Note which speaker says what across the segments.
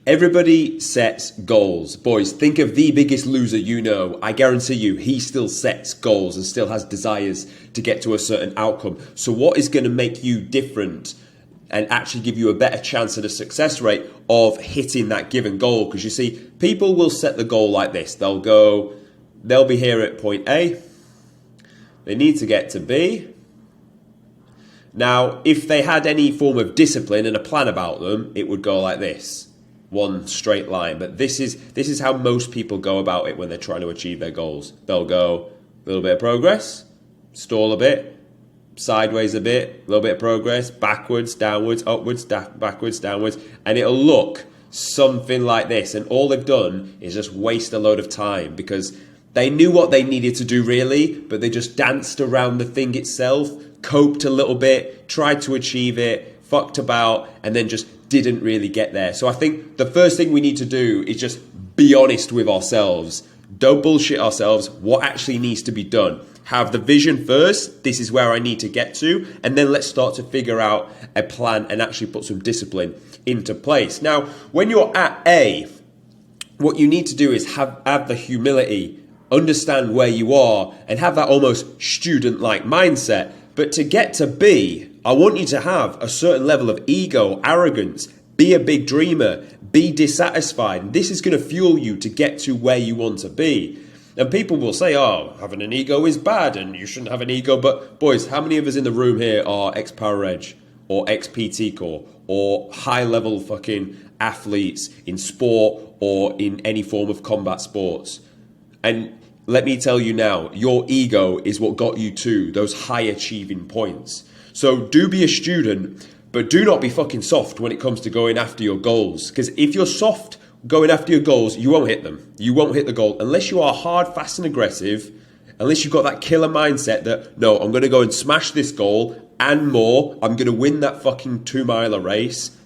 Speaker 1: Everybody sets goals. Boys, think of the biggest loser you know. I guarantee you, he still sets goals and still has desires to get to a certain outcome. So what is going to make you different and actually give you a better chance at a success rate of hitting that given goal? Because you see, people will set the goal like this. They'll be here at point A. They need to get to B. Now, if they had any form of discipline and a plan about them, it would go like this. One straight line. But this is how most people go about it when they're trying to achieve their goals. They'll go a little bit of progress, stall a bit, sideways a bit, a little bit of progress, backwards, downwards, upwards, backwards, downwards, and it'll look something like this. And all they've done is just waste a load of time because they knew what they needed to do really, but they just danced around the thing itself, coped a little bit, tried to achieve it, fucked about, and then just didn't really get there. So I think the first thing we need to do is just be honest with ourselves. Don't bullshit ourselves. What actually needs to be done? Have the vision first. This is where I need to get to. And then let's start to figure out a plan and actually put some discipline into place. Now, when you're at A, what you need to do is have the humility, understand where you are, and have that almost student-like mindset. But to get to B, I want you to have a certain level of ego, arrogance, be a big dreamer, be dissatisfied. This is going to fuel you to get to where you want to be. And people will say, oh, having an ego is bad and you shouldn't have an ego. But boys, how many of us in the room here are ex-Power Edge or ex-PT Core or high-level fucking athletes in sport or in any form of combat sports? And let me tell you now, your ego is what got you to those high achieving points. So do be a student, but do not be fucking soft when it comes to going after your goals. Because if you're soft going after your goals, you won't hit them. You won't hit the goal unless you are hard, fast and aggressive, unless you've got that killer mindset that, no, I'm going to go and smash this goal and more. I'm going to win that fucking 2-miler race.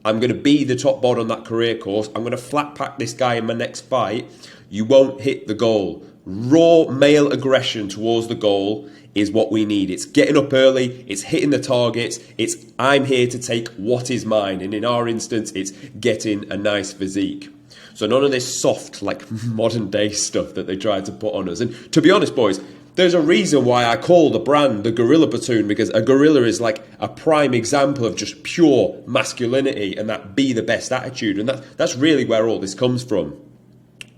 Speaker 1: I'm going to be the top bod on that career course. I'm going to flat pack this guy in my next fight. You won't hit the goal. Raw male aggression towards the goal is what we need. It's getting up early, it's hitting the targets, it's I'm here to take what is mine. And in our instance, it's getting a nice physique. So none of this soft, like modern day stuff that they try to put on us. And to be honest, boys, there's a reason why I call the brand the Gorilla Platoon, because a gorilla is like a prime example of just pure masculinity and that be the best attitude. And that's really where all this comes from.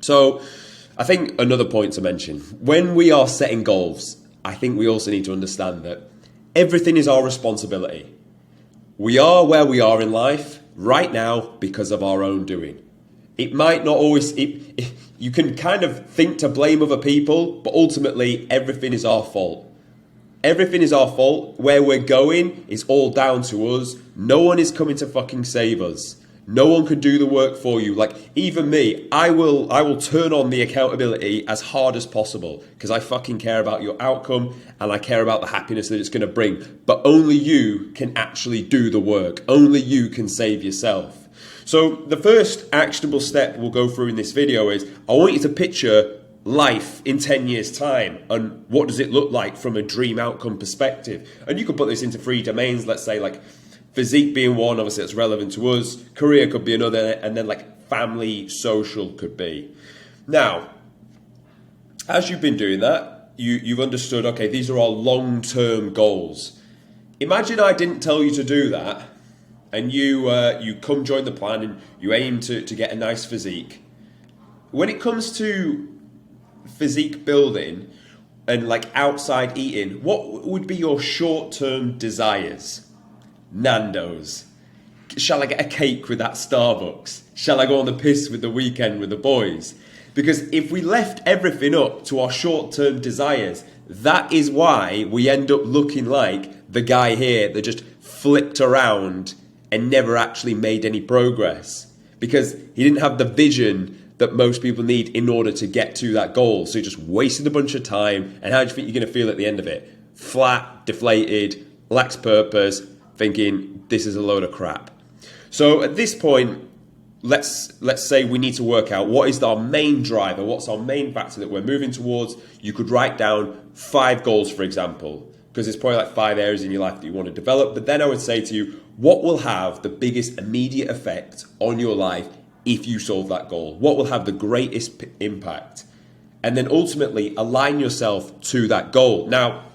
Speaker 1: So I think another point to mention, when we are setting goals, I think we also need to understand that everything is our responsibility. We are where we are in life right now because of our own doing. It might not always, you can kind of think to blame other people, but ultimately everything is our fault. Everything is our fault. Where we're going is all down to us. No one is coming to fucking save us. No one can do the work for you. Like, even me, I will turn on the accountability as hard as possible because I fucking care about your outcome and I care about the happiness that it's going to bring. But only you can actually do the work. Only you can save yourself. So the first actionable step we'll go through in this video is I want you to picture life in 10 years time and what does it look like from a dream outcome perspective. And you can put this into 3 domains, let's say like physique being one, obviously that's relevant to us. Career could be another, and then like family, social could be. Now, as you've been doing that, you've understood, okay, these are our long-term goals. Imagine I didn't tell you to do that, and you come join the plan and you aim to get a nice physique. When it comes to physique building and like outside eating, what would be your short-term desires? Nando's. Shall I get a cake with that Starbucks? Shall I go on the piss with the weekend with the boys? Because if we left everything up to our short-term desires, that is why we end up looking like the guy here that just flipped around and never actually made any progress. Because he didn't have the vision that most people need in order to get to that goal. So he just wasted a bunch of time. And how do you think you're going to feel at the end of it? Flat, deflated, lacks purpose, thinking this is a load of crap. So at this point, let's say we need to work out what is our main driver, what's our main factor that we're moving towards. You could write down 5 goals, for example, because there's probably like 5 areas in your life that you want to develop. But then I would say to you, what will have the biggest immediate effect on your life if you solve that goal? What will have the greatest impact? And then ultimately align yourself to that goal. Now,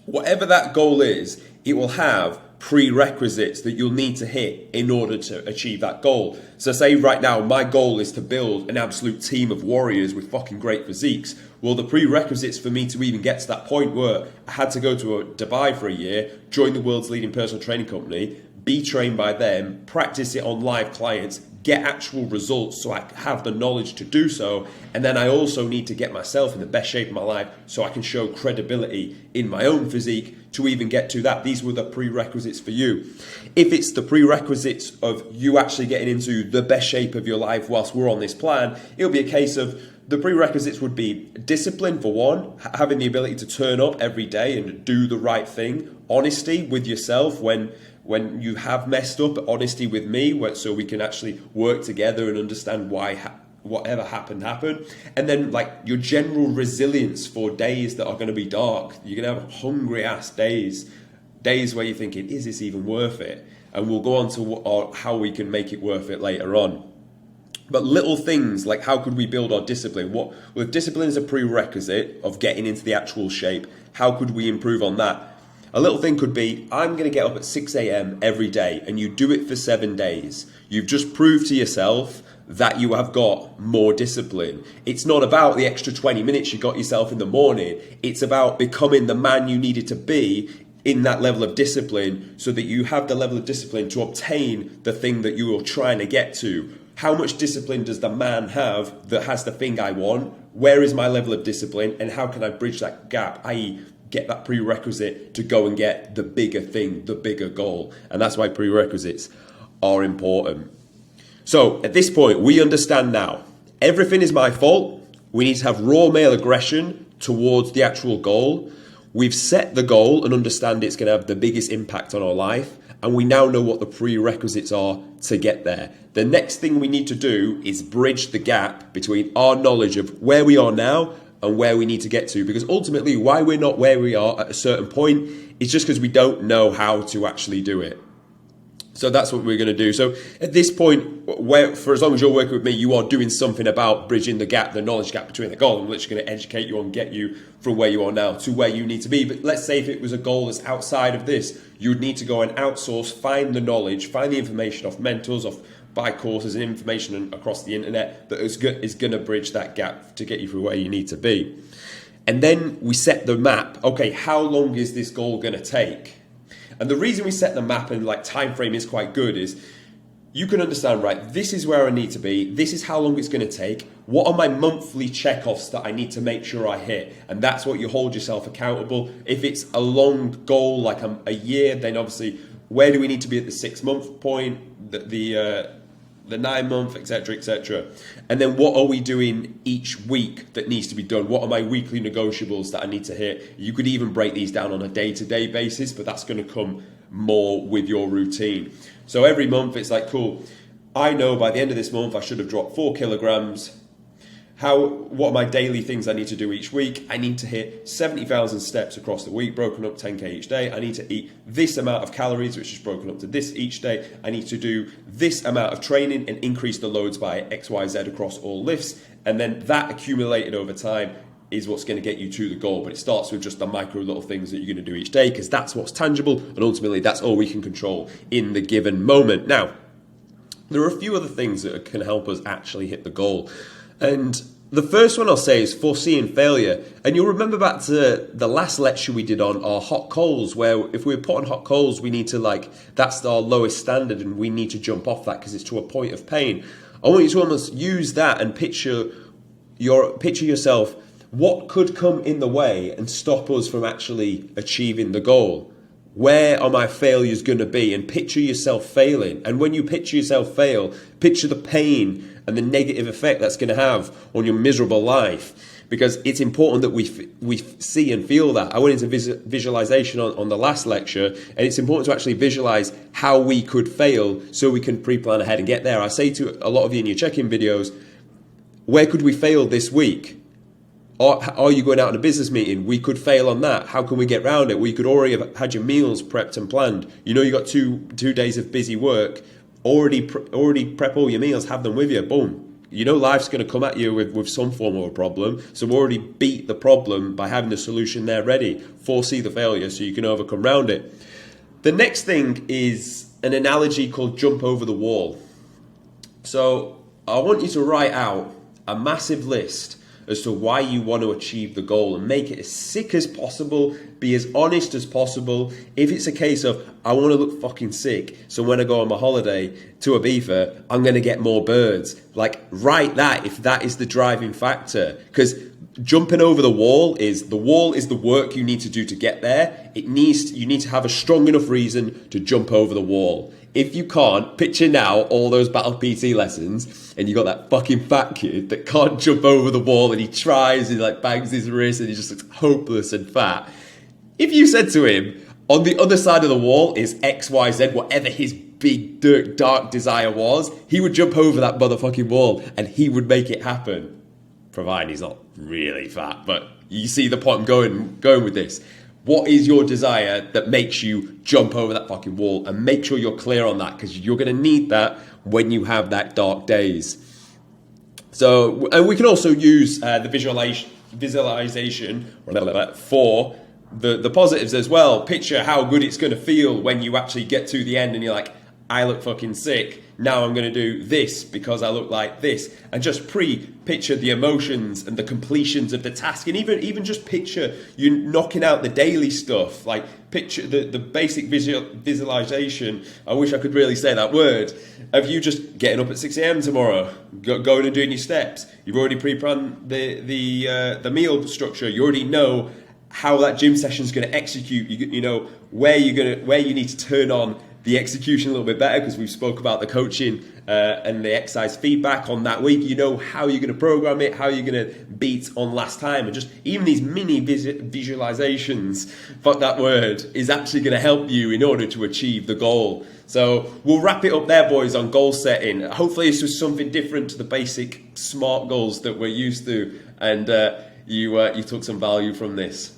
Speaker 1: whatever that goal is, it will have prerequisites that you'll need to hit in order to achieve that goal. So say right now, my goal is to build an absolute team of warriors with fucking great physiques. Well, the prerequisites for me to even get to that point were I had to go to Dubai for a year, join the world's leading personal training company, be trained by them, practice it on live clients, get actual results so I have the knowledge to do so. And then I also need to get myself in the best shape of my life so I can show credibility in my own physique to even get to that. These were the prerequisites for you. If it's the prerequisites of you actually getting into the best shape of your life whilst we're on this plan, it'll be a case of the prerequisites would be discipline for one, having the ability to turn up every day and do the right thing, honesty with yourself when you have messed up, honesty with me, so we can actually work together and understand why whatever happened. And then like your general resilience for days that are going to be dark. You're going to have hungry ass days where you're thinking, is this even worth it? And we'll go on to how we can make it worth it later on. But little things like how could we build our discipline? If discipline is a prerequisite of getting into the actual shape, how could we improve on that? A little thing could be, I'm going to get up at 6 a.m. every day, and you do it for 7 days. You've just proved to yourself that you have got more discipline. It's not about the extra 20 minutes you got yourself in the morning. It's about becoming the man you needed to be in that level of discipline so that you have the level of discipline to obtain the thing that you are trying to get to. How much discipline does the man have that has the thing I want? Where is my level of discipline? And how can I bridge that gap, i.e., get that prerequisite to go and get the bigger thing, the bigger goal? And that's why prerequisites are important. So at this point, we understand now, everything is my fault. We need to have raw male aggression towards the actual goal. We've set the goal and understand it's going to have the biggest impact on our life. And we now know what the prerequisites are to get there. The next thing we need to do is bridge the gap between our knowledge of where we are now and where we need to get to. Because ultimately, why we're not where we are at a certain point is just because we don't know how to actually do it. So that's what we're going to do. So at this point, for as long as you're working with me, you are doing something about bridging the gap, the knowledge gap between the goal. I'm literally going to educate you and get you from where you are now to where you need to be. But let's say if it was a goal that's outside of this, you would need to go and outsource, find the knowledge, find the information off mentors, buy courses and information across the internet that is going to bridge that gap to get you through where you need to be. And then we set the map. Okay, how long is this goal going to take? And the reason we set the map and like time frame is quite good is you can understand, right, this is where I need to be. This is how long it's going to take. What are my monthly checkoffs that I need to make sure I hit? And that's what you hold yourself accountable. If it's a long goal, like a year, then obviously where do we need to be at the 6 month point, the 9 month, etc., etc. And then what are we doing each week that needs to be done? What are my weekly negotiables that I need to hit? You could even break these down on a day-to-day basis, but that's going to come more with your routine. So every month it's like, cool, I know by the end of this month I should have dropped 4 kilograms. What are my daily things I need to do each week? I need to hit 70,000 steps across the week, broken up 10k each day. I need to eat this amount of calories, which is broken up to this each day. I need to do this amount of training and increase the loads by XYZ across all lifts. And then that accumulated over time is what's going to get you to the goal. But it starts with just the micro little things that you're going to do each day, because that's what's tangible. And ultimately, that's all we can control in the given moment. Now, there are a few other things that can help us actually hit the goal. And the first one I'll say is foreseeing failure. And you'll remember back to the last lecture we did on our hot coals, where if we're put on hot coals, we need to that's our lowest standard and we need to jump off that because it's to a point of pain. I want you to almost use that and picture yourself, what could come in the way and stop us from actually achieving the goal? Where are my failures going to be? And picture yourself failing. And when you picture yourself fail, picture the pain and the negative effect that's going to have on your miserable life. Because it's important that we see and feel that. I went into visualization on the last lecture, and it's important to actually visualize how we could fail so we can pre-plan ahead and get there. I say to a lot of you in your check-in videos, where could we fail this week? Are you going out on a business meeting? We could fail on that. How can we get around it? We could already have had your meals prepped and planned. You know you got two days of busy work. already prep all your meals, have them with you. Boom. You know life's going to come at you with some form of a problem, so already beat the problem by having the solution there ready. Foresee the failure so you can overcome around it. The next thing is an analogy called jump over the wall. So I want you to write out a massive list as to why you want to achieve the goal and make it as sick as possible, be as honest as possible. If it's a case of, I want to look fucking sick, so when I go on my holiday to Ibiza, I'm going to get more birds. Like, write that if that is the driving factor. Because jumping over the wall is the work you need to do to get there. You need to have a strong enough reason to jump over the wall. If you can't, picture now all those battle PT lessons and you got that fucking fat kid that can't jump over the wall and he tries, he like bangs his wrist and he just looks hopeless and fat. If you said to him, on the other side of the wall is XYZ, whatever his big dark desire was, he would jump over that motherfucking wall and he would make it happen. Provided he's not really fat, but you see the point I'm going with this. What is your desire that makes you jump over that fucking wall? And make sure you're clear on that, because you're going to need that when you have that dark days. So, and we can also use the visualization for the positives as well. Picture how good it's going to feel when you actually get to the end and you're like, I look fucking sick. Now I'm going to do this because I look like this. And just picture the emotions and the completions of the task. And even just picture you knocking out the daily stuff. Like picture the basic visualization. I wish I could really say that word. Of you just getting up at 6 a.m. tomorrow, going and doing your steps. You've already pre-planned the meal structure. You already know how that gym session is going to execute. You know where you need to turn on the execution a little bit better, because we've spoke about the coaching and the exercise feedback on that week. You know how you're going to program it, how you're going to beat on last time, and just even these mini visualizations, fuck that word, is actually going to help you in order to achieve the goal. So we'll wrap it up there, boys, on goal setting. Hopefully this was something different to the basic SMART goals that we're used to, and you took some value from this.